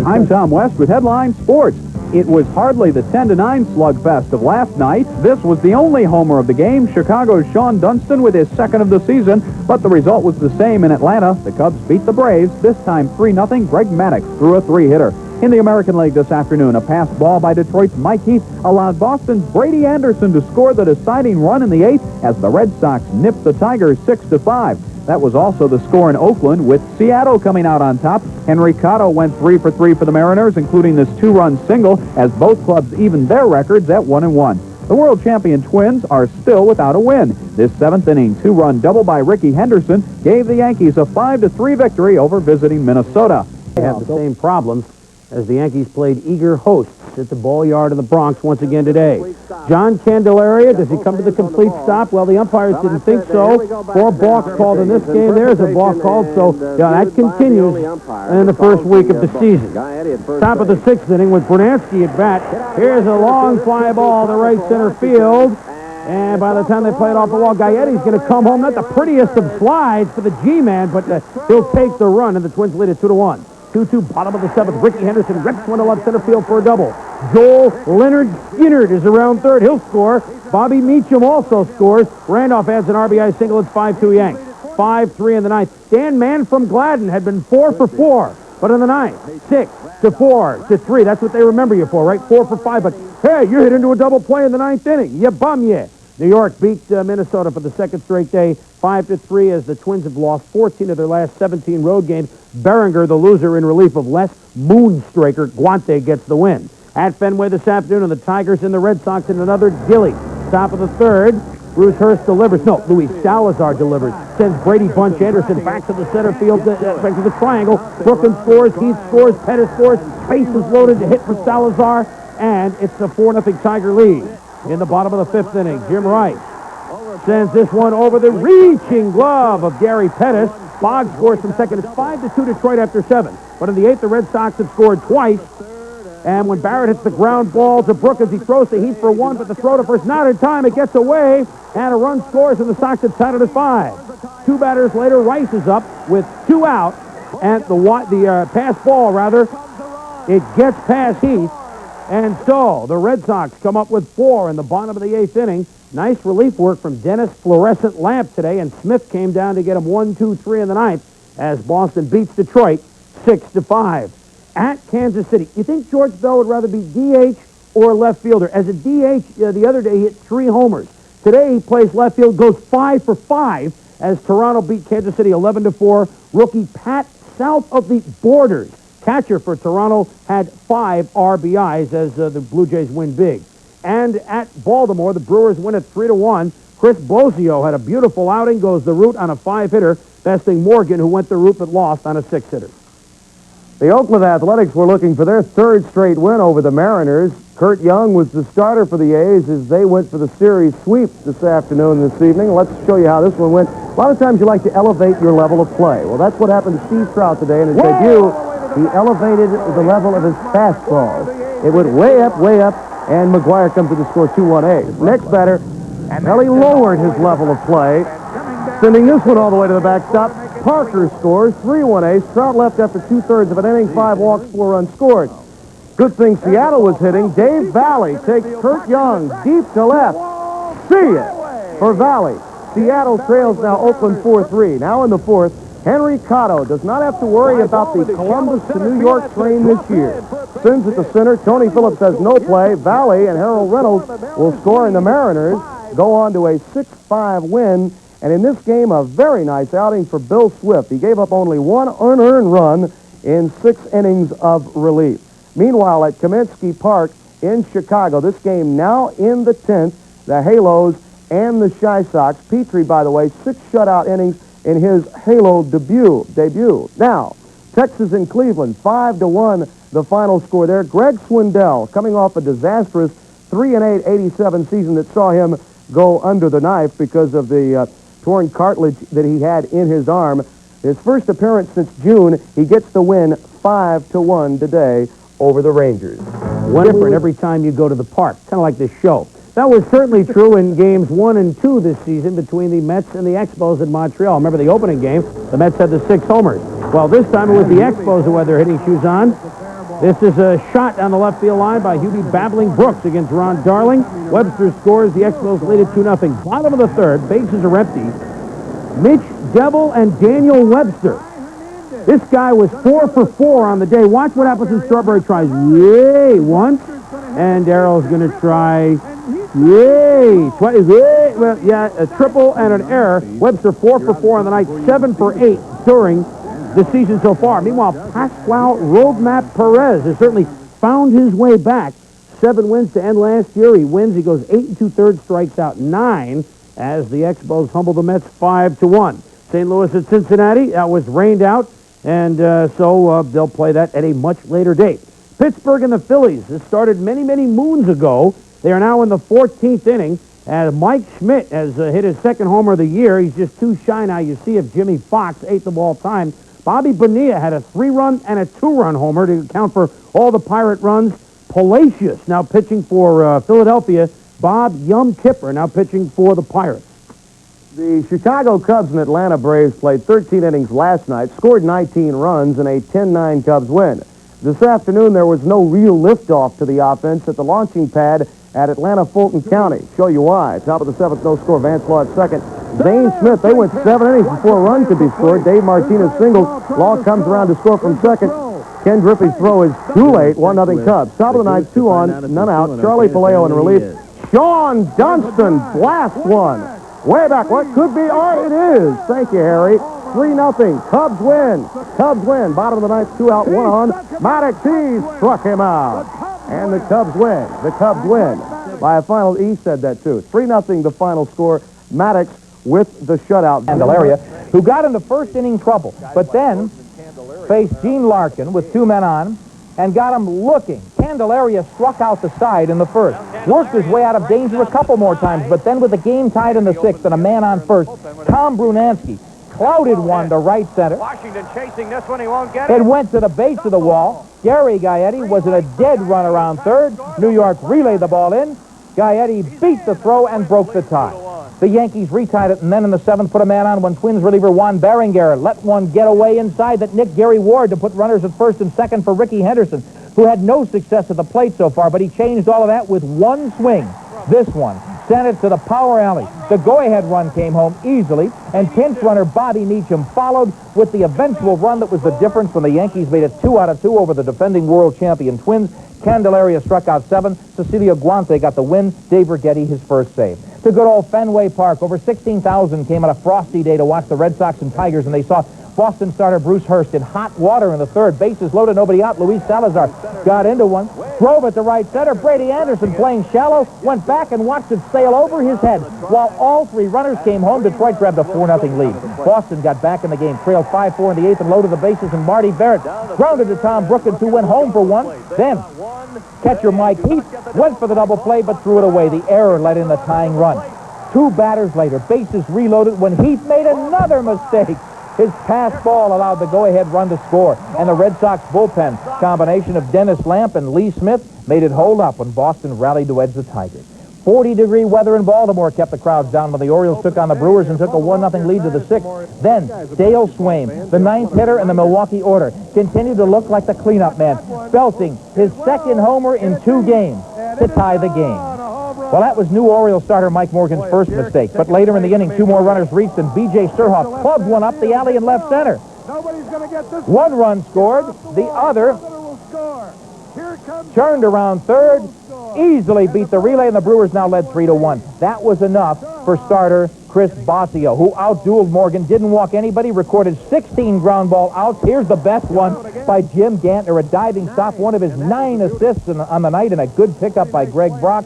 I'm Tom West with Headline Sports. It was hardly the 10-9 slugfest of last night. This was the only homer of the game, Chicago's Sean Dunston with his second of the season, but the result was the same in Atlanta. The Cubs beat the Braves, this time 3-0. Greg Maddux threw a three-hitter. In the American League this afternoon, a pass ball by Detroit's Mike Heath allowed Boston's Brady Anderson to score the deciding run in the eighth as the Red Sox nipped the Tigers 6-5. That was also the score in Oakland, with Seattle coming out on top. Henry Cotto went 3 for 3 for the Mariners, including this two-run single, as both clubs evened their records at 1-1. The world champion Twins are still without a win. This seventh-inning two-run double by Ricky Henderson gave the Yankees a 5-3 victory over visiting Minnesota. They have the same problems as the Yankees played eager hosts at the Ball Yard in the Bronx once again today. John Candelaria, does he come to the complete stop? Well, the umpires didn't think so. 4 balks called in this game. There's a balk called, so that continues in the first week of the season. Top of the 6th inning with Bernansky at bat. Here's a long fly ball to right center field. And by the time they play it off the wall, Gaetti's going to come home. Not the prettiest of slides for the G-man, but he'll take the run, and the Twins lead it 2-1. 2-2, bottom of the 7th. Ricky Henderson rips one to left center field for a double. Joel Leonard Skinner is around third. He'll score. Bobby Meacham also scores. Randolph adds an RBI single. It's 5-2 Yanks. 5-3 in the ninth. Dan Mann from Gladden had been 4 for 4. But in the ninth, 6-4-3. That's what they remember you for, right? 4 for 5. But, hey, you hit into a double play in the ninth inning. You bum, yeah. New York beat Minnesota for the second straight day, 5-3, as the Twins have lost 14 of their last 17 road games. Behringer, the loser, in relief of Les Moonstraker. Guante gets the win. At Fenway this afternoon, and the Tigers and the Red Sox in another Gilly. Top of the 3rd, Bruce Hurst delivers. No, Luis Salazar delivers. Sends Brady Bunch Anderson back to the center field, back to the triangle. Brookins scores, Heath scores, Pettis scores. Base is loaded to hit for Salazar, and it's a 4-0 Tiger lead. In the bottom of the 5th inning, Jim Rice sends this one over the reaching glove of Gary Pettis. Boggs scores from second. It's 5-2 Detroit after 7. But in the 8th, the Red Sox have scored twice. And when Barrett hits the ground ball to Brookins, he throws to Heath for 1, but the throw to first not in time. It gets away, and a run scores, and the Sox have tied it at 5. 2 batters later, Rice is up with 2 out, and the pass ball, it gets past Heath. And so the Red Sox come up with 4 in the bottom of the 8th inning. Nice relief work from Dennis Fluorescent Lamp today, and Smith came down to get him 1-2-3 in the 9th as Boston beats Detroit 6-5. At Kansas City, you think George Bell would rather be DH or left fielder? As a DH, the other day he hit 3 homers. Today he plays left field, goes 5 for 5 as Toronto beat Kansas City 11-4. Rookie Pat South of the Borders, catcher for Toronto, had 5 RBIs as the Blue Jays win big. And at Baltimore, the Brewers win at 3-1. Chris Bosio had a beautiful outing, goes the route on a 5-hitter, besting Morgan, who went the route but lost on a 6-hitter. The Oakland Athletics were looking for their 3rd straight win over the Mariners. Kurt Young was the starter for the A's as they went for the series sweep this afternoon and this evening. Let's show you how this one went. A lot of times you like to elevate your level of play. Well, that's what happened to Steve Trout today in his debut. He elevated the level of his fastballs. It went way up, and McGuire comes to the score 2-1 A's. Next batter, well, he lowered his level of play, sending this one all the way to the backstop. Parker scores 3-1 A's. Trout left after 2/3 of an inning, 5 walks, 4 runs scored. Good thing Seattle was hitting. Dave Valley takes Kurt Young deep to left. See it for Valley. Seattle trails now Oakland 4-3. Now in the 4th, Henry Cotto does not have to worry about the Columbus to New York train this year. Sends at the center. Tony Phillips has no play. Valley and Harold Reynolds will score, and the Mariners go on to a 6-5 win. And in this game, a very nice outing for Bill Swift. He gave up only 1 unearned run in 6 innings of relief. Meanwhile, at Kaminsky Park in Chicago, this game now in the 10th, the Halos and the Chi Sox. Petrie, by the way, 6 shutout innings in his Halo debut. Now, Texas and Cleveland, 5-1, the final score there. Greg Swindell, coming off a disastrous 3-8 87 season that saw him go under the knife because of the torn cartilage that he had in his arm. His first appearance since June, he gets the win 5-1 today over the Rangers. Different every time you go to the park, kind of like this show. That was certainly true in games 1 and 2 this season between the Mets and the Expos in Montreal. Remember the opening game? The Mets had the 6 homers. Well, this time it was the Expos who had their hitting shoes on. This is a shot down the left field line by Hubie Babbling Brooks against Ron Darling. Webster scores. The Expos lead it 2-0. Bottom of the third. Bases are empty. Mitch Devil and Daniel Webster. This guy was 4 for 4 on the day. Watch what happens when Strawberry tries. Yay! Once. And Darrell's going to try. Yay! Twice. Yay! Well, yeah, a triple and an error. Webster 4 for 4 on the night. 7 for 8 during the season so far. Meanwhile, Pascual Roadmap Perez has certainly found his way back. 7 wins to end last year. He wins. He goes 8 2/3, strikes out 9 as the Expos humble the Mets 5-1. St. Louis at Cincinnati. That was rained out, and so they'll play that at a much later date. Pittsburgh and the Phillies. This started many, many moons ago. They are now in the 14th inning. And Mike Schmidt has hit his second homer of the year. He's just too shy now. You see if Jimmy Fox, 8th of all time. Bobby Bonilla had a 3-run and a 2-run homer to account for all the Pirate runs. Palacios now pitching for Philadelphia. Bob Yum Kipper now pitching for the Pirates. The Chicago Cubs and Atlanta Braves played 13 innings last night, scored 19 runs in a 10-9 Cubs win. This afternoon, there was no real liftoff to the offense at the launching pad at Atlanta Fulton County. Show you why. Top of the 7th, no score. Vance Law at second. Zane Smith, they went 7 innings before a run could be scored. Dave Martinez singles. Law comes around to score from second. Ken Griffey's throw is too late. 1-0 Cubs. Top of the ninth, 2 on, none out. Charlie Paleo in relief. Sean Dunston blasts one. Way back. What could be? Oh, it is. Thank you, Harry. 3-0. Cubs win. Cubs win. Bottom of the ninth, 2 out, 1 on. Maddox East struck him out. And the Cubs win. The Cubs win. By a final, E said that too. 3-0 the final score. Maddox with the shutout. Candelaria, who got into first inning trouble, but then faced Gene Larkin with 2 men on and got him looking. Candelaria struck out the side in the first. Worked his way out of danger a couple more times, but then with the game tied in the 6th and a man on first, Tom Brunansky clouded one to right center. Washington chasing this one, he won't get it. It went to the base of the wall. Gary Gaetti was in a dead run around third. New York relayed the ball in. Gaetti beat the throw and broke the tie. The Yankees retied it, and then in the 7th put a man on when Twins reliever Juan Berenguer let one get away inside that nicked Gary Ward to put runners at first and second for Ricky Henderson, who had no success at the plate so far, but he changed all of that with one swing. This one sent it to the power alley. The go-ahead run came home easily, and pinch runner Bobby Meacham followed with the eventual run that was the difference when the Yankees made it 2 out of 2 over the defending world champion Twins. Candelaria struck out 7. Cecilio Guante got the win. Dave Righetti his first save. To good old Fenway Park, over 16,000 came on a frosty day to watch the Red Sox and Tigers, and they saw Boston starter Bruce Hurst in hot water in the 3rd. Bases loaded, nobody out. Luis Salazar got into one, drove it to right center. Brady Anderson, playing shallow, went back and watched it sail over his head. While all 3 runners came home, Detroit grabbed a 4-0 lead. Boston got back in the game, trailed 5-4 in the 8th and loaded the bases, and Marty Barrett grounded to Tom Brookins, who went home for 1. Then catcher Mike Heath went for the double play but threw it away. The error let in the tying run. 2 batters later, bases reloaded when Heath made another mistake. His pass ball allowed the go-ahead run to score, and the Red Sox bullpen, combination of Dennis Lamp and Lee Smith, made it hold up when Boston rallied to edge the Tigers. 40-degree weather in Baltimore kept the crowds down when the Orioles took on the Brewers and took a 1-0 lead to the 6th. Then Dale Swaim, the 9th hitter in the Milwaukee order, continued to look like the cleanup man, belting his 2nd homer in 2 games to tie the game. Well, that was new Orioles starter Mike Morgan's first mistake, but later in the inning, 2 more runners reached, and B.J. Sturhoff clubbed one up the alley in left center. 1 run scored, the other turned around third, easily beat the relay, and the Brewers now led 3-1. That was enough for starter Chris Bosio, who outdueled Morgan, didn't walk anybody, recorded 16 ground ball outs. Here's the best one by Jim Gantner, a diving stop, one of his 9 assists on the night, and a good pickup by Greg Brock.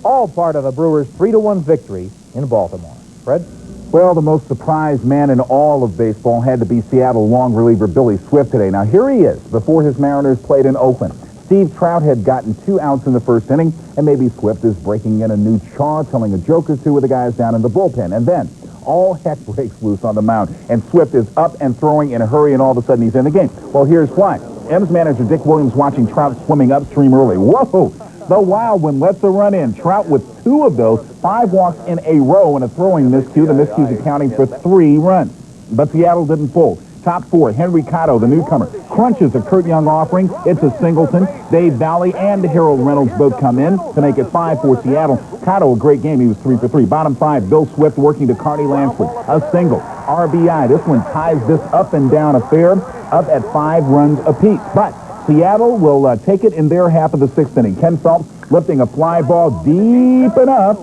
All part of the Brewers' 3-1 victory in Baltimore. Fred? Well, the most surprised man in all of baseball had to be Seattle long reliever Billy Swift today. Now, here he is before his Mariners played in Oakland. Steve Trout had gotten 2 outs in the first inning, and maybe Swift is breaking in a new chaw, telling a joke or 2 with the guys down in the bullpen. And then all heck breaks loose on the mound, and Swift is up and throwing in a hurry, and all of a sudden he's in the game. Well, here's why. M's manager Dick Williams watching Trout swimming upstream early. Whoa! The Wild one lets a run in. Trout with 2 of those, 5 walks in a row and a throwing miscue. The miscue's accounting for 3 runs. But Seattle didn't fold. Top 4, Henry Cotto, the newcomer, crunches a Kurt Young offering. It's a singleton. Dave Valley and Harold Reynolds both come in to make it 5 for Seattle. Cotto, a great game. He was 3 for 3. Bottom 5, Bill Swift working to Carney Lansford. A single. RBI. This one ties this up and down affair up at 5 runs apiece. But Seattle will take it in their half of the 6th inning. Ken Phelps lifting a fly ball deep enough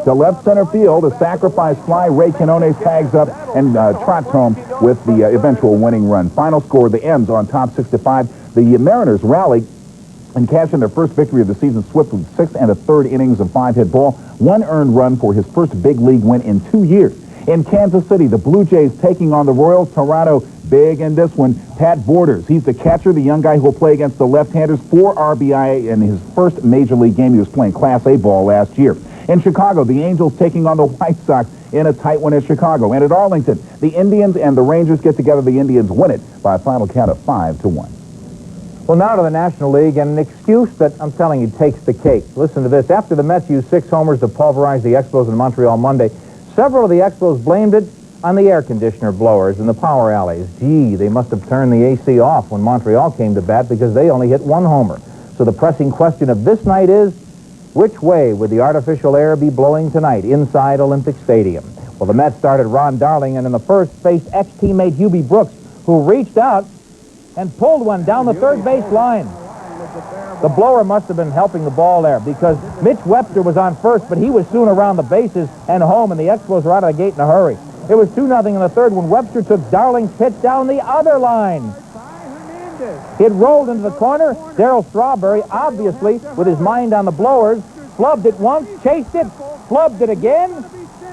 to left center field. A sacrifice fly. Ray Quinones tags up and trots home with the eventual winning run. Final score, the M's on top 6-5. The Mariners rally and cash in their first victory of the season. Swift with 6 1/3 innings of 5-hit ball. 1 earned run for his first big league win in 2 years. In Kansas City, the Blue Jays taking on the Royals. Toronto big in this one. Pat Borders, he's the catcher, the young guy who will play against the left-handers. 4 RBI in his first major league game. He was playing Class A ball last year. In Chicago, the Angels taking on the White Sox in a tight one at Chicago. And at Arlington, the Indians and the Rangers get together. The Indians win it by a final count of 5-1. Well, now to the National League, and an excuse that, I'm telling you, takes the cake. Listen to this. After the Mets used 6 homers to pulverize the Expos in Montreal Monday, several of the Expos blamed it on the air conditioner blowers in the power alleys. Gee, they must have turned the AC off when Montreal came to bat because they only hit 1 homer. So the pressing question of this night is, which way would the artificial air be blowing tonight inside Olympic Stadium? Well, the Mets started Ron Darling, and in the first faced ex-teammate Hubie Brooks, who reached out and pulled one down the third base line. The blower must have been helping the ball there because Mitch Webster was on first, but he was soon around the bases and home, and the Expos were out of the gate in a hurry. It was 2-0 in the third when Webster took Darling's pitch down the other line. It rolled into the corner. Darryl Strawberry, obviously, with his mind on the blowers, flubbed it once, chased it, flubbed it again.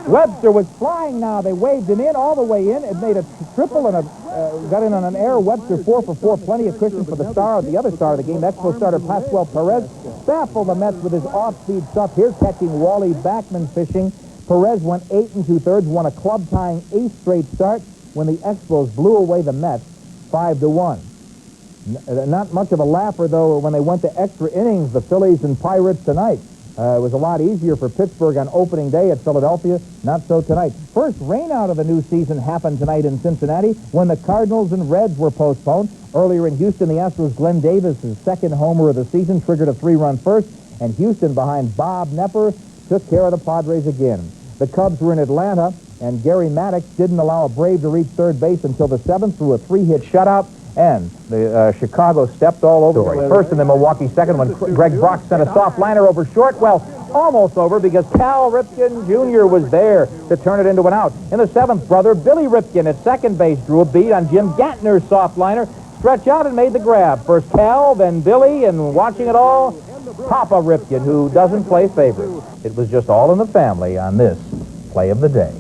Webster was flying now. They waved him in all the way in. It made a triple and got in on an error. Webster 4 for 4, plenty of cushion for the other star of the game. Expo starter Pascual Perez baffled the Mets with his off-speed stuff. Here catching Wally Backman fishing. Perez went 8 2/3, won a club-tying 8th straight start when the Expos blew away the Mets 5-1. Not much of a laugher, though, when they went to extra innings, the Phillies and Pirates tonight. It was a lot easier for Pittsburgh on opening day at Philadelphia. Not so tonight. First rain out of the new season happened tonight in Cincinnati when the Cardinals and Reds were postponed. Earlier in Houston, the Astros' Glenn Davis, his second homer of the season, triggered a 3-run first, and Houston, behind Bob Nepper, took care of the Padres again. The Cubs were in Atlanta, and Gary Maddox didn't allow a Brave to reach third base until the 7th through a 3-hit shutout. And the Chicago stepped all over first and then Milwaukee second when Greg Brock sent a soft liner over short. Well, almost over because Cal Ripken Jr. was there to turn it into an out. In the 7th, brother Billy Ripken at second base drew a beat on Jim Gatner's soft liner, stretched out and made the grab. First Cal, then Billy, and watching it all, Papa Ripken, who doesn't play favorites. It was just all in the family on this Play of the Day.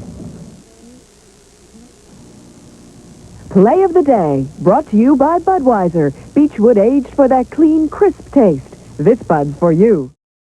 Play of the Day, brought to you by Budweiser. Beechwood aged for that clean, crisp taste. This Bud's for you.